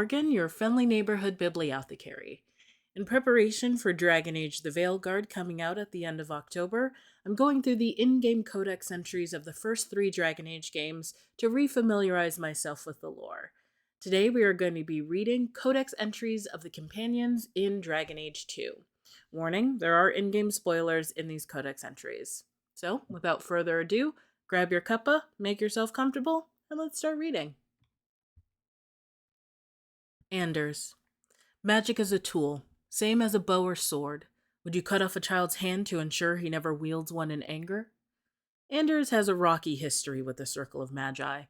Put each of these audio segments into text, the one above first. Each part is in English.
Morgan, your friendly neighborhood bibliothecary. In preparation for Dragon Age the Veilguard coming out at the end of October, I'm going through the in-game Codex entries of the first 3 Dragon Age games to refamiliarize myself with the lore. Today we are going to be reading Codex entries of the companions in Dragon Age 2. Warning, there are in-game spoilers in these Codex entries. So, without further ado, grab your cuppa, make yourself comfortable, and let's start reading. Anders. Magic is a tool, same as a bow or sword. Would you cut off a child's hand to ensure he never wields one in anger? Anders has a rocky history with the Circle of Magi.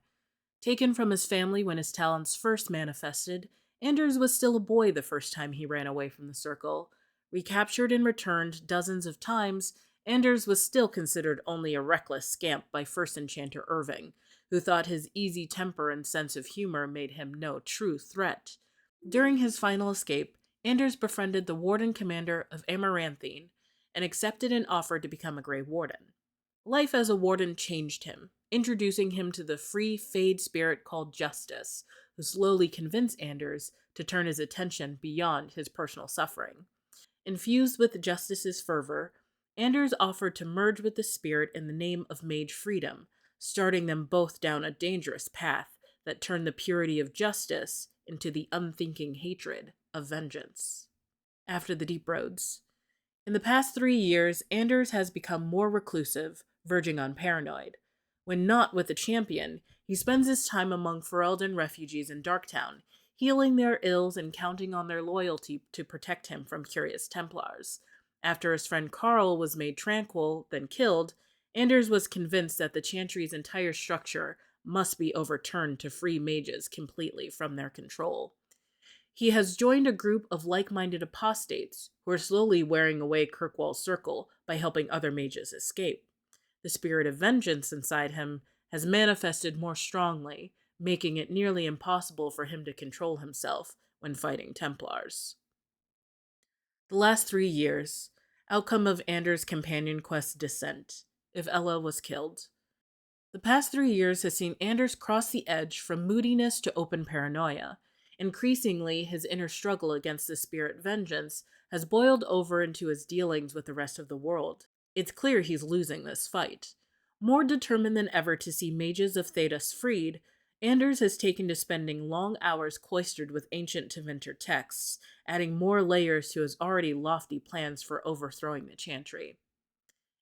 Taken from his family when his talents first manifested, Anders was still a boy the first time he ran away from the Circle. Recaptured and returned dozens of times, Anders was still considered only a reckless scamp by First Enchanter Irving, who thought his easy temper and sense of humor made him no true threat. During his final escape, Anders befriended the Warden Commander of Amaranthine and accepted an offer to become a Grey Warden. Life as a Warden changed him, introducing him to the free Fade spirit called Justice, who slowly convinced Anders to turn his attention beyond his personal suffering. Infused with Justice's fervor, Anders offered to merge with the spirit in the name of Mage Freedom, starting them both down a dangerous path that turned the purity of justice into the unthinking hatred of vengeance. After the Deep Roads. In the past 3 years, Anders has become more reclusive, verging on paranoid. When not with the champion, he spends his time among Ferelden refugees in Darktown, healing their ills and counting on their loyalty to protect him from curious Templars. After his friend Carl was made tranquil, then killed, Anders was convinced that the Chantry's entire structure must be overturned to free mages completely from their control. He has joined a group of like-minded apostates who are slowly wearing away Kirkwall's circle by helping other mages escape. The spirit of vengeance inside him has manifested more strongly, making it nearly impossible for him to control himself when fighting Templars. The last 3 years. Outcome of Anders' companion quest Descent, if Ella was killed. The past 3 years has seen Anders cross the edge from moodiness to open paranoia. Increasingly, his inner struggle against the spirit vengeance has boiled over into his dealings with the rest of the world. It's clear he's losing this fight. More determined than ever to see mages of Thedas freed, Anders has taken to spending long hours cloistered with ancient Tevinter texts, adding more layers to his already lofty plans for overthrowing the Chantry.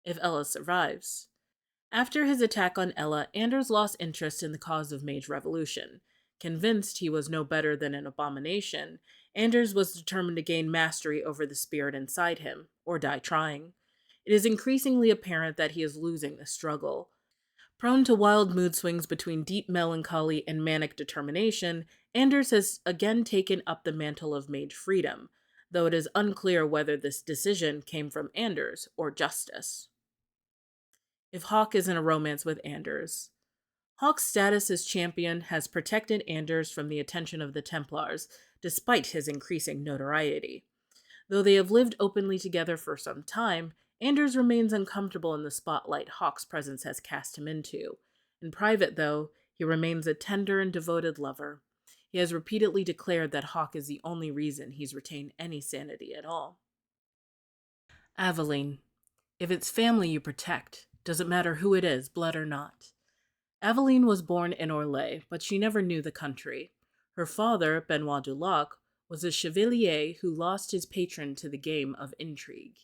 If Ella survives. After his attack on Ella, Anders lost interest in the cause of Mage Revolution. Convinced he was no better than an abomination, Anders was determined to gain mastery over the spirit inside him, or die trying. It is increasingly apparent that he is losing the struggle. Prone to wild mood swings between deep melancholy and manic determination, Anders has again taken up the mantle of Mage Freedom, though it is unclear whether this decision came from Anders or Justice. If Hawke is in a romance with Anders. Hawke's status as champion has protected Anders from the attention of the Templars, despite his increasing notoriety. Though they have lived openly together for some time, Anders remains uncomfortable in the spotlight Hawke's presence has cast him into. In private, though, he remains a tender and devoted lover. He has repeatedly declared that Hawke is the only reason he's retained any sanity at all. Aveline. If it's family you protect, doesn't matter who it is, blood or not. Aveline was born in Orlais, but she never knew the country. Her father, Benoit Dulac, was a chevalier who lost his patron to the game of intrigue.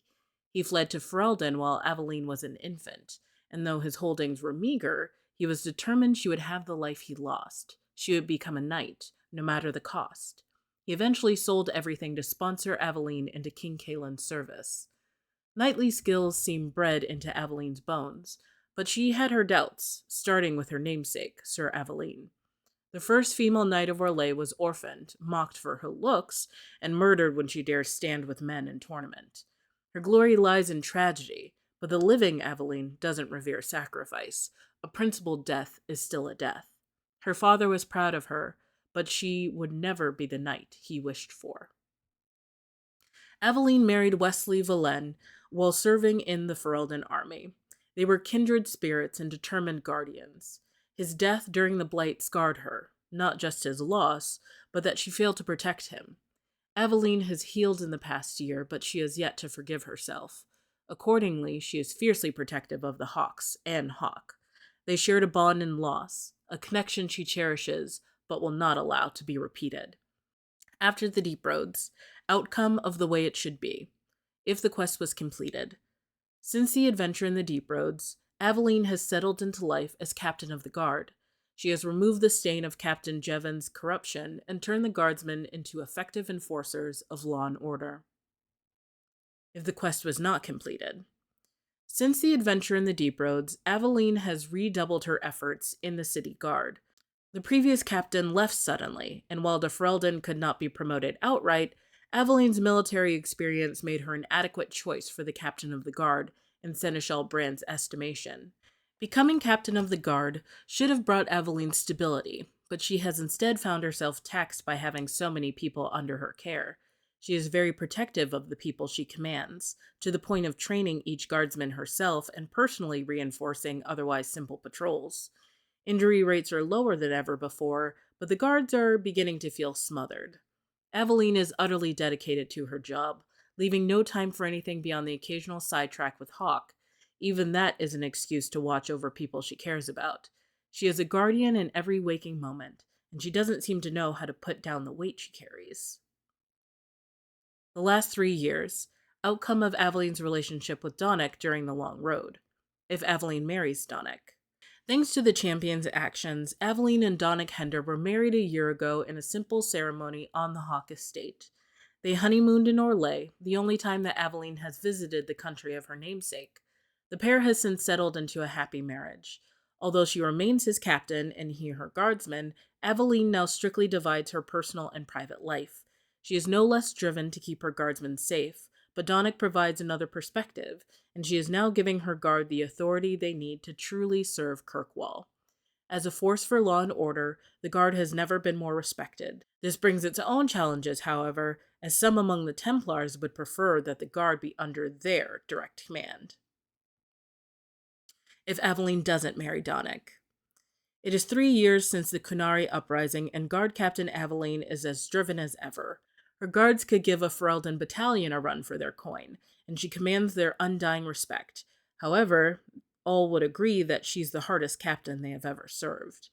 He fled to Ferelden while Aveline was an infant, and though his holdings were meager, he was determined she would have the life he lost. She would become a knight, no matter the cost. He eventually sold everything to sponsor Aveline into King Caelan's service. Knightly skills seemed bred into Aveline's bones, but she had her doubts, starting with her namesake, Sir Aveline. The first female knight of Orlais was orphaned, mocked for her looks, and murdered when she dared stand with men in tournament. Her glory lies in tragedy, but the living Aveline doesn't revere sacrifice. A principled death is still a death. Her father was proud of her, but she would never be the knight he wished for. Aveline married Wesley Valen while serving in the Ferelden army. They were kindred spirits and determined guardians. His death during the Blight scarred her. not just his loss, but that she failed to protect him. Aveline has healed in the past year, but she has yet to forgive herself. Accordingly, she is fiercely protective of the Hawks and Hawk. They shared a bond in loss, a connection she cherishes, but will not allow to be repeated. After the Deep Roads, outcome of the way it should be, if the quest was completed. Since the adventure in the Deep Roads, Aveline has settled into life as captain of the guard. She has removed the stain of Captain Jevon's corruption and turned the guardsmen into effective enforcers of law and order. If the quest was not completed. Since the adventure in the Deep Roads, Aveline has redoubled her efforts in the city guard. The previous captain left suddenly, and while de Ferelden could not be promoted outright, Aveline's military experience made her an adequate choice for the captain of the guard in Seneschal Brand's estimation. Becoming captain of the guard should have brought Aveline stability, but she has instead found herself taxed by having so many people under her care. She is very protective of the people she commands, to the point of training each guardsman herself and personally reinforcing otherwise simple patrols. Injury rates are lower than ever before, but the guards are beginning to feel smothered. Aveline is utterly dedicated to her job, leaving no time for anything beyond the occasional sidetrack with Hawk. Even that is an excuse to watch over people she cares about. She is a guardian in every waking moment, and she doesn't seem to know how to put down the weight she carries. The last 3 years, outcome of Aveline's relationship with Donnic during the long road. If Aveline marries Donnic. Thanks to the champion's actions, Aveline and Donnic Hender were married a year ago in a simple ceremony on the Hawk estate. They honeymooned in Orlais, the only time that Aveline has visited the country of her namesake. The pair has since settled into a happy marriage. Although she remains his captain and he her guardsman, Aveline now strictly divides her personal and private life. She is no less driven to keep her guardsmen safe, but Donnic provides another perspective, and she is now giving her guard the authority they need to truly serve Kirkwall. As a force for law and order, the guard has never been more respected. This brings its own challenges, however, as some among the Templars would prefer that the guard be under their direct command. If Aveline doesn't marry Donnic. It is 3 years since the Kunari uprising, and Guard Captain Aveline is as driven as ever. Her guards could give a Ferelden battalion a run for their coin, and she commands their undying respect. However, all would agree that she's the hardest captain they have ever served.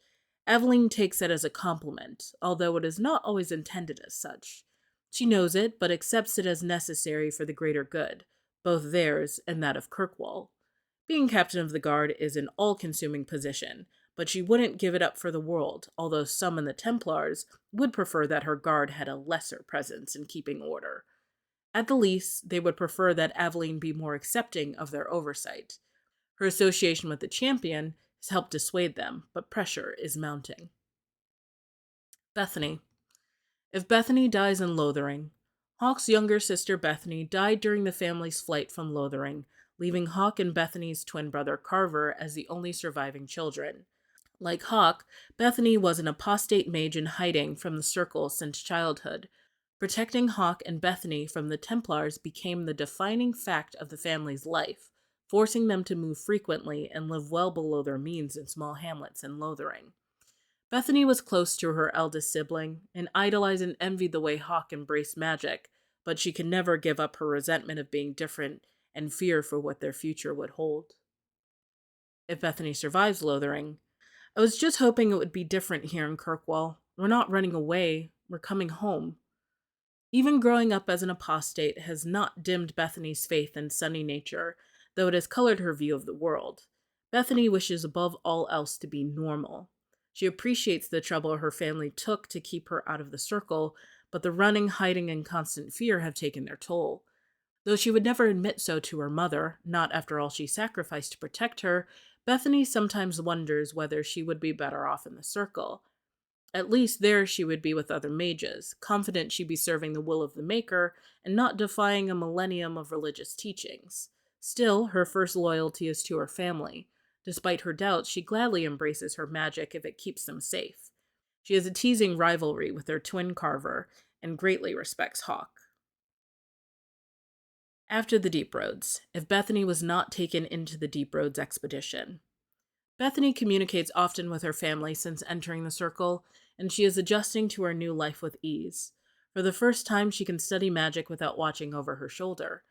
Aveline takes it as a compliment, although it is not always intended as such. She knows it, but accepts it as necessary for the greater good, both theirs and that of Kirkwall. Being captain of the guard is an all-consuming position, but she wouldn't give it up for the world, although some in the Templars would prefer that her guard had a lesser presence in keeping order. At the least, they would prefer that Aveline be more accepting of their oversight. Her association with the champion has helped dissuade them, but pressure is mounting. Bethany. If Bethany dies in Lothering. Hawk's younger sister Bethany died during the family's flight from Lothering, leaving Hawk and Bethany's twin brother Carver as the only surviving children. Like Hawk, Bethany was an apostate mage in hiding from the Circle since childhood. Protecting Hawk and Bethany from the Templars became the defining fact of the family's life, forcing them to move frequently and live well below their means in small hamlets in Lothering. Bethany was close to her eldest sibling, and idolized and envied the way Hawk embraced magic, but she could never give up her resentment of being different and fear for what their future would hold. If Bethany survives Lothering. I was just hoping it would be different here in Kirkwall. We're not running away, we're coming home. Even growing up as an apostate has not dimmed Bethany's faith in sunny nature, though it has colored her view of the world. Bethany wishes above all else to be normal. She appreciates the trouble her family took to keep her out of the Circle, but the running, hiding, and constant fear have taken their toll. Though she would never admit so to her mother, not after all she sacrificed to protect her, Bethany sometimes wonders whether she would be better off in the Circle. At least there she would be with other mages, confident she'd be serving the will of the Maker and not defying a millennium of religious teachings. Still, her first loyalty is to her family. Despite her doubts, she gladly embraces her magic if it keeps them safe. She has a teasing rivalry with her twin Carver and greatly respects Hawk. After the Deep Roads, if Bethany was not taken into the Deep Roads expedition. Bethany communicates often with her family since entering the Circle, and she is adjusting to her new life with ease. For the first time, she can study magic without watching over her shoulder.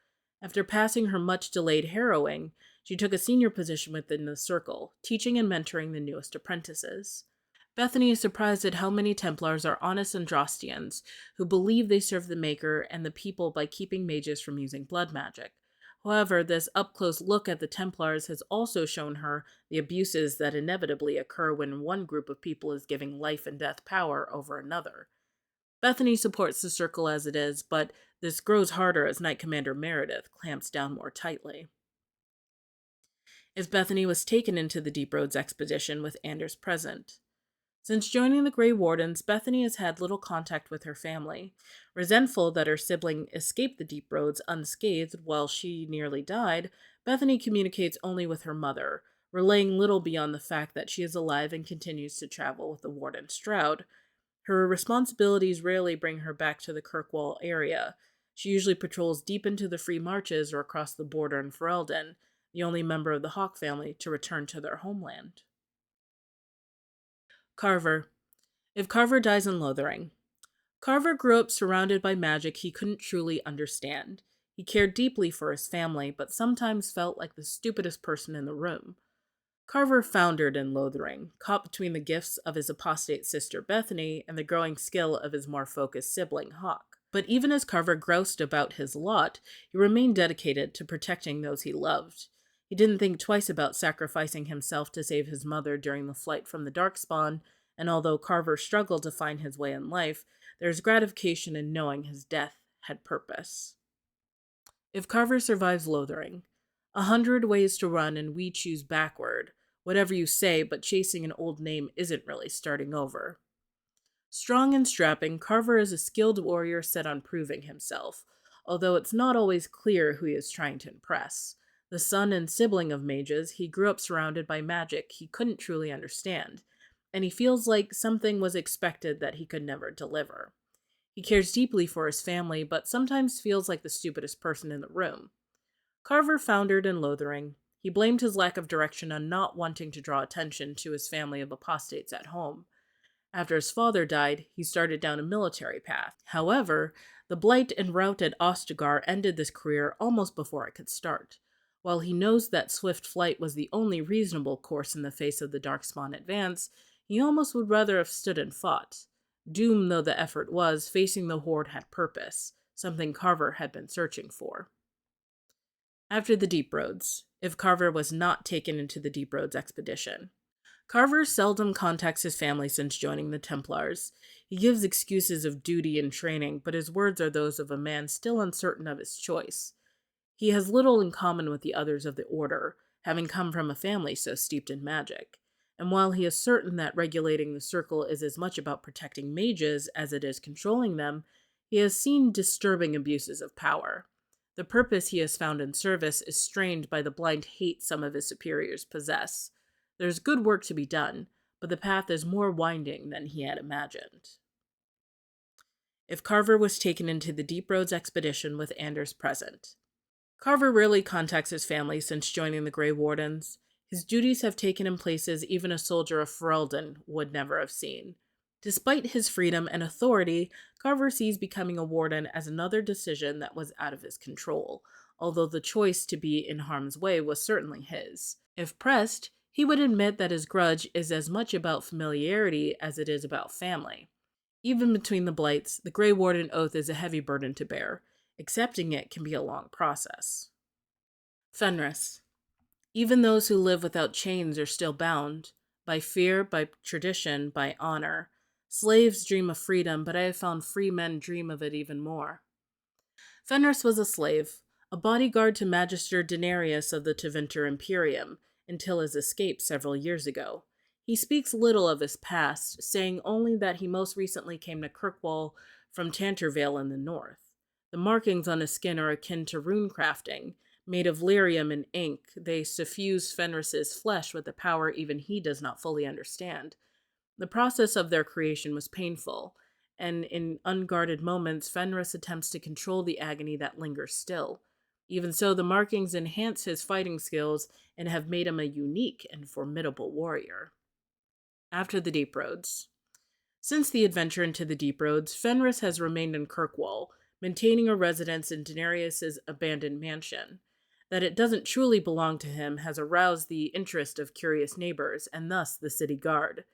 After passing her much delayed harrowing, she took a senior position within the circle, teaching and mentoring the newest apprentices. Bethany is surprised at how many Templars are honest Andrastians who believe they serve the Maker and the people by keeping mages from using blood magic. However, this up-close look at the Templars has also shown her the abuses that inevitably occur when one group of people is giving life and death power over another. Bethany supports the circle as it is, but this grows harder as Knight Commander Meredith clamps down more tightly. If Bethany was taken into the Deep Roads expedition with Anders present. Since joining the Grey Wardens, Bethany has had little contact with her family. Resentful that her sibling escaped the Deep Roads unscathed while she nearly died, Bethany communicates only with her mother, relaying little beyond the fact that she is alive and continues to travel with the Warden Stroud. Her responsibilities rarely bring her back to the Kirkwall area. She usually patrols deep into the Free Marches or across the border in Ferelden, the only member of the Hawk family to return to their homeland. Carver. If Carver dies in Lothering. Carver grew up surrounded by magic he couldn't truly understand. He cared deeply for his family, but sometimes felt like the stupidest person in the room. Carver foundered in Lothering, caught between the gifts of his apostate sister Bethany and the growing skill of his more focused sibling Hawk. But even as Carver groused about his lot, he remained dedicated to protecting those he loved. He didn't think twice about sacrificing himself to save his mother during the flight from the Darkspawn, and although Carver struggled to find his way in life, there's gratification in knowing his death had purpose. If Carver survives Lothering, 100 ways to run and we choose backward. Whatever you say, but chasing an old name isn't really starting over. Strong and strapping, Carver is a skilled warrior set on proving himself, although it's not always clear who he is trying to impress. The son and sibling of mages, he grew up surrounded by magic he couldn't truly understand, and he feels like something was expected that he could never deliver. He cares deeply for his family, but sometimes feels like the stupidest person in the room. Carver foundered in Lothering. He blamed his lack of direction on not wanting to draw attention to his family of apostates at home. After his father died, he started down a military path. However, the blight and rout at Ostagar ended this career almost before it could start. While he knows that swift flight was the only reasonable course in the face of the Darkspawn advance, he almost would rather have stood and fought. Doomed though the effort was, facing the Horde had purpose, something Carver had been searching for. After the Deep Roads, if Carver was not taken into the Deep Roads expedition. Carver seldom contacts his family since joining the Templars. He gives excuses of duty and training, but his words are those of a man still uncertain of his choice. He has little in common with the others of the Order, having come from a family so steeped in magic. And while he is certain that regulating the circle is as much about protecting mages as it is controlling them, he has seen disturbing abuses of power. The purpose he has found in service is strained by the blind hate some of his superiors possess. There's good work to be done, but the path is more winding than he had imagined. If Carver was taken into the Deep Roads expedition with Anders present. Carver rarely contacts his family since joining the Grey Wardens. His duties have taken him places even a soldier of Ferelden would never have seen. Despite his freedom and authority, Carver sees becoming a warden as another decision that was out of his control, although the choice to be in harm's way was certainly his. If pressed, he would admit that his grudge is as much about familiarity as it is about family. Even between the blights, the Grey Warden oath is a heavy burden to bear. Accepting it can be a long process. Fenris. Even those who live without chains are still bound, by fear, by tradition, by honor. Slaves dream of freedom, but I have found free men dream of it even more. Fenris was a slave, a bodyguard to Magister Denarius of the Tevinter Imperium, until his escape several years ago. He speaks little of his past, saying only that he most recently came to Kirkwall from Tantervale in the north. The markings on his skin are akin to rune crafting. Made of lyrium and ink, they suffuse Fenris's flesh with a power even he does not fully understand. The process of their creation was painful, and in unguarded moments, Fenris attempts to control the agony that lingers still. Even so, the markings enhance his fighting skills and have made him a unique and formidable warrior. After the Deep Roads. Since the adventure into the deep roads, Fenris has remained in Kirkwall, maintaining a residence in Daenerys's abandoned mansion. That it doesn't truly belong to him has aroused the interest of curious neighbors, and thus the city guard.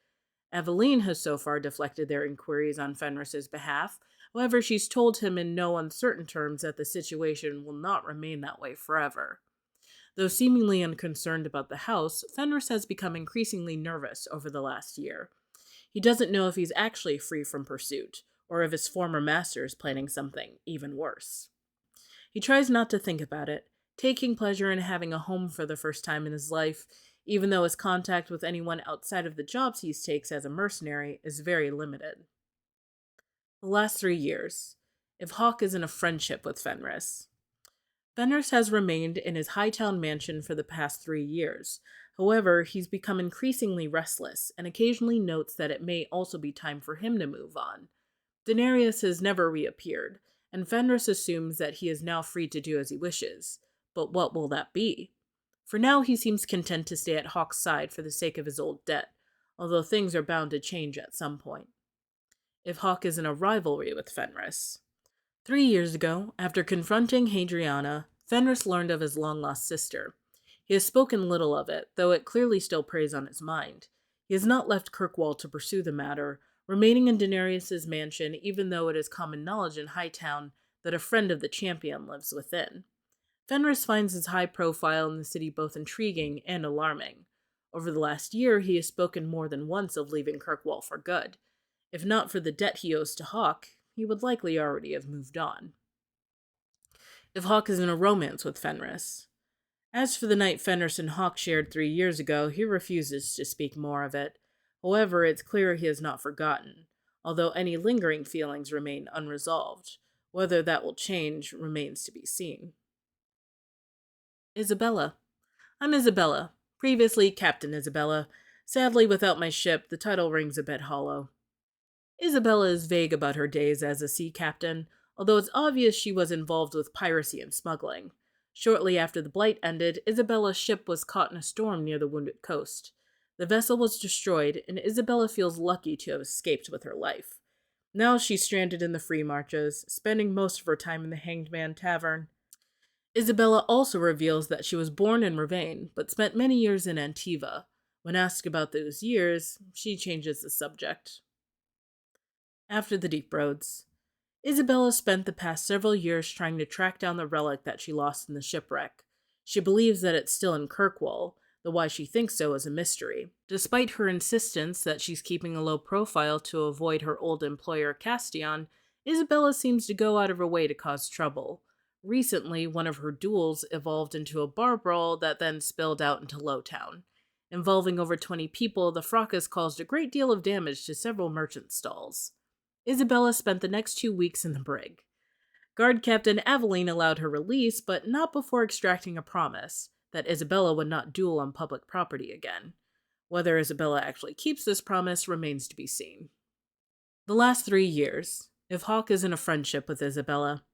Aveline has so far deflected their inquiries on Fenris's behalf. However, she's told him in no uncertain terms that the situation will not remain that way forever. Though seemingly unconcerned about the house, Fenris has become increasingly nervous over the last year. He doesn't know if he's actually free from pursuit, or if his former master is planning something even worse. He tries not to think about it, taking pleasure in having a home for the first time in his life, even though his contact with anyone outside of the jobs he takes as a mercenary is very limited. The last 3 years. If Hawke is in a friendship with Fenris. Fenris has remained in his Hightown mansion for the past 3 years. However, he's become increasingly restless and occasionally notes that it may also be time for him to move on. Daenerys has never reappeared, and Fenris assumes that he is now free to do as he wishes. But what will that be? For now, he seems content to stay at Hawke's side for the sake of his old debt, although things are bound to change at some point. If Hawke is in a rivalry with Fenris. 3 years ago, after confronting Hadriana, Fenris learned of his long-lost sister. He has spoken little of it, though it clearly still preys on his mind. He has not left Kirkwall to pursue the matter, remaining in Daenerys' mansion even though it is common knowledge in Hightown that a friend of the champion lives within. Fenris finds his high profile in the city both intriguing and alarming. Over the last year, he has spoken more than once of leaving Kirkwall for good. If not for the debt he owes to Hawke, he would likely already have moved on. If Hawke is in a romance with Fenris. As for the night Fenris and Hawke shared 3 years ago, he refuses to speak more of it. However, it's clear he has not forgotten, although any lingering feelings remain unresolved. Whether that will change remains to be seen. Isabella. I'm Isabella, previously Captain Isabella. Sadly, without my ship, the title rings a bit hollow. Isabella is vague about her days as a sea captain, although it's obvious she was involved with piracy and smuggling. Shortly after the Blight ended, Isabella's ship was caught in a storm near the Wounded Coast. The vessel was destroyed, and Isabella feels lucky to have escaped with her life. Now she's stranded in the Free Marches, spending most of her time in the Hanged Man Tavern. Isabella also reveals that she was born in Ravane, but spent many years in Antiva. When asked about those years, she changes the subject. After the Deep Roads. Isabella spent the past several years trying to track down the relic that she lost in the shipwreck. She believes that it's still in Kirkwall, though why she thinks so is a mystery. Despite her insistence that she's keeping a low profile to avoid her old employer Castion, Isabella seems to go out of her way to cause trouble. Recently, one of her duels evolved into a bar brawl that then spilled out into Lowtown. Involving over 20 people, the fracas caused a great deal of damage to several merchant stalls. Isabella spent the next 2 weeks in the brig. Guard Captain Aveline allowed her release, but not before extracting a promise that Isabella would not duel on public property again. Whether Isabella actually keeps this promise remains to be seen. The last 3 years. If Hawke is in a friendship with Isabella.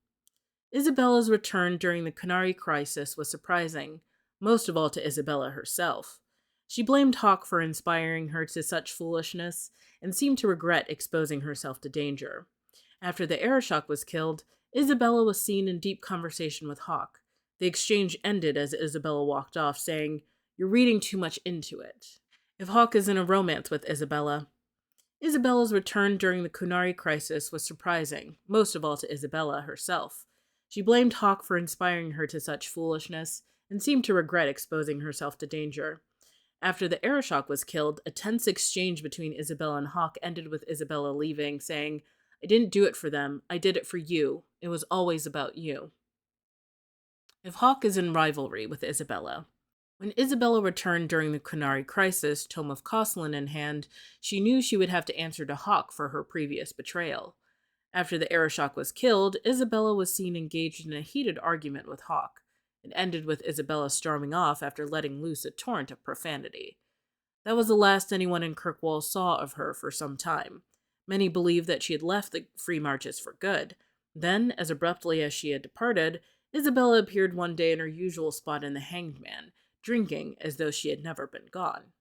Isabella's return during the Canary crisis was surprising, most of all to Isabella herself. She blamed Hawke for inspiring her to such foolishness, and seemed to regret exposing herself to danger. After the Airshok was killed, Isabella was seen in deep conversation with Hawke. The exchange ended as Isabella walked off, saying, "You're reading too much into it." If Hawke is in a romance with Isabella. Isabella's return during the Kunari crisis was surprising, most of all to Isabella herself. She blamed Hawke for inspiring her to such foolishness, and seemed to regret exposing herself to danger. After the Airshok was killed, a tense exchange between Isabella and Hawke ended with Isabella leaving, saying, "I didn't do it for them, I did it for you. It was always about you." If Hawke is in rivalry with Isabella. When Isabella returned during the Kunari crisis, Tome of Coslin in hand, she knew she would have to answer to Hawke for her previous betrayal. After the Airshok was killed, Isabella was seen engaged in a heated argument with Hawke. It ended with Isabella storming off after letting loose a torrent of profanity. That was the last anyone in Kirkwall saw of her for some time. Many believed that she had left the Free Marches for good. Then, as abruptly as she had departed, Isabella appeared one day in her usual spot in the Hanged Man, drinking as though she had never been gone.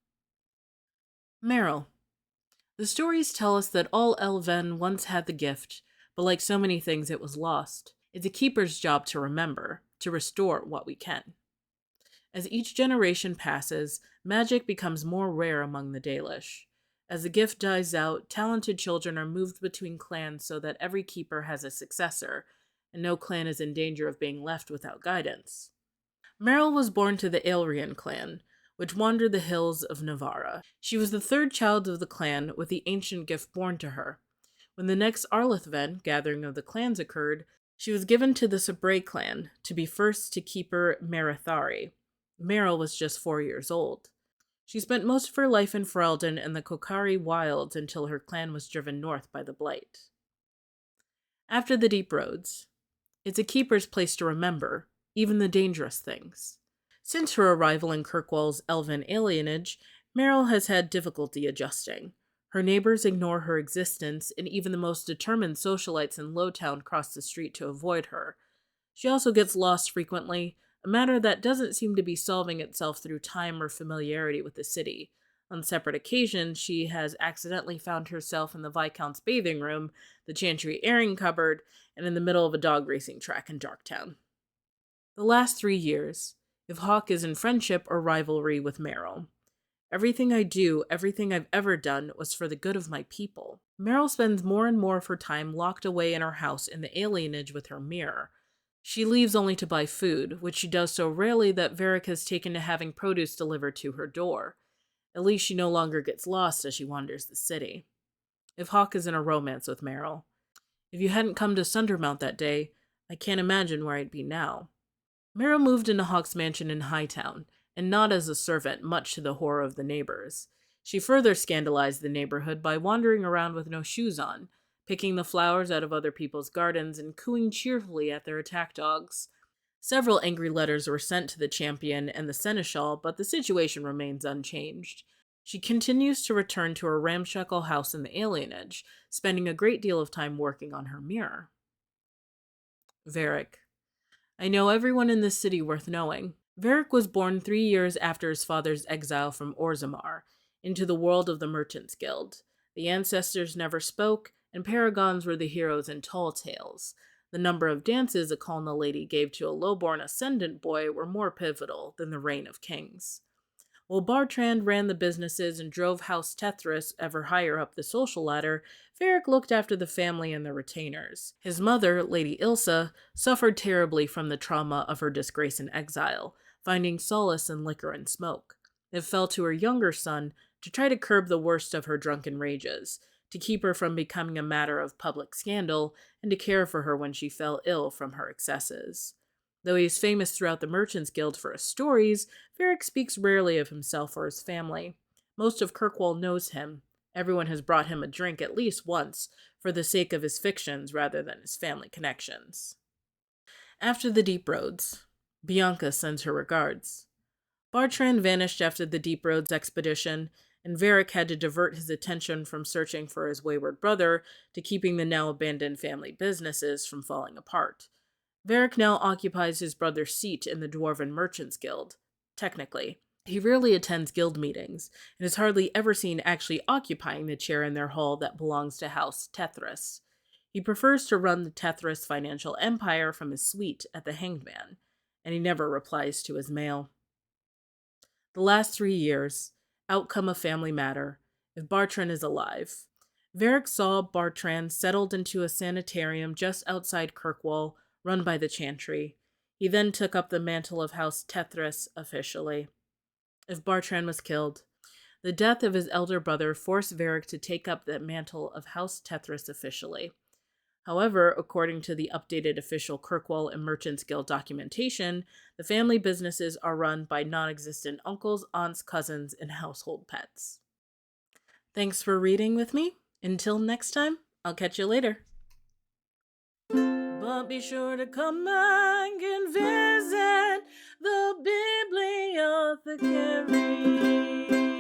Meryl. The stories tell us that all Elven once had the gift, but like so many things, it was lost. It's a keeper's job to remember, to restore what we can. As each generation passes, magic becomes more rare among the Dalish. As the gift dies out, talented children are moved between clans so that every keeper has a successor, and no clan is in danger of being left without guidance. Meryl was born to the Aelrian clan, which wandered the hills of Navarra. She was the third child of the clan, with the ancient gift born to her. When the next Arlithven gathering of the clans occurred, she was given to the Sabray clan to be first to keeper Merithari. Meryl was just 4 years old. She spent most of her life in Ferelden and the Kokari wilds until her clan was driven north by the Blight. After the Deep Roads, it's a keeper's place to remember, even the dangerous things. Since her arrival in Kirkwall's elven alienage, Meryl has had difficulty adjusting. Her neighbors ignore her existence, and even the most determined socialites in Lowtown cross the street to avoid her. She also gets lost frequently, a matter that doesn't seem to be solving itself through time or familiarity with the city. On separate occasions, she has accidentally found herself in the Viscount's bathing room, the Chantry airing cupboard, and in the middle of a dog racing track in Darktown. The last 3 years, if Hawke is in friendship or rivalry with Meryl. Everything I do, everything I've ever done, was for the good of my people. Meryl spends more and more of her time locked away in her house in the alienage with her mirror. She leaves only to buy food, which she does so rarely that Varric has taken to having produce delivered to her door. At least she no longer gets lost as she wanders the city. If Hawke is in a romance with Meryl. If you hadn't come to Sundermount that day, I can't imagine where I'd be now. Meryl moved into Hawke's mansion in Hightown, and not as a servant, much to the horror of the neighbors. She further scandalized the neighborhood by wandering around with no shoes on, picking the flowers out of other people's gardens, and cooing cheerfully at their attack dogs. Several angry letters were sent to the champion and the seneschal, but the situation remains unchanged. She continues to return to her ramshackle house in the alienage, spending a great deal of time working on her mirror. Varric. I know everyone in this city worth knowing. Varric was born 3 years after his father's exile from Orzammar, into the world of the Merchants' Guild. The ancestors never spoke, and paragons were the heroes in tall tales. The number of dances a Kalna lady gave to a lowborn ascendant boy were more pivotal than the reign of kings. While Bartrand ran the businesses and drove House Tethras ever higher up the social ladder, Varric looked after the family and the retainers. His mother, Lady Ilsa, suffered terribly from the trauma of her disgrace and exile, finding solace in liquor and smoke. It fell to her younger son to try to curb the worst of her drunken rages, to keep her from becoming a matter of public scandal, and to care for her when she fell ill from her excesses. Though he is famous throughout the Merchants' Guild for his stories, Varric speaks rarely of himself or his family. Most of Kirkwall knows him. Everyone has brought him a drink at least once, for the sake of his fictions rather than his family connections. After the Deep Roads, Bianca sends her regards. Bartrand vanished after the Deep Roads expedition, and Varric had to divert his attention from searching for his wayward brother to keeping the now abandoned family businesses from falling apart. Varric now occupies his brother's seat in the Dwarven Merchants' Guild. Technically, he rarely attends guild meetings, and is hardly ever seen actually occupying the chair in their hall that belongs to House Tethras. He prefers to run the Tethras financial empire from his suite at the Hanged Man, and he never replies to his mail. The last 3 years, outcome of family matter, if Bartrand is alive. Varric saw Bartrand settled into a sanitarium just outside Kirkwall, run by the Chantry. He then took up the mantle of House Tethras officially. If Bartrand was killed, the death of his elder brother forced Varric to take up the mantle of House Tethras officially. However, according to the updated official Kirkwall and Merchants Guild documentation, the family businesses are run by non-existent uncles, aunts, cousins, and household pets. Thanks for reading with me. Until next time, I'll catch you later. But be sure to come back and visit the Bibliothecary.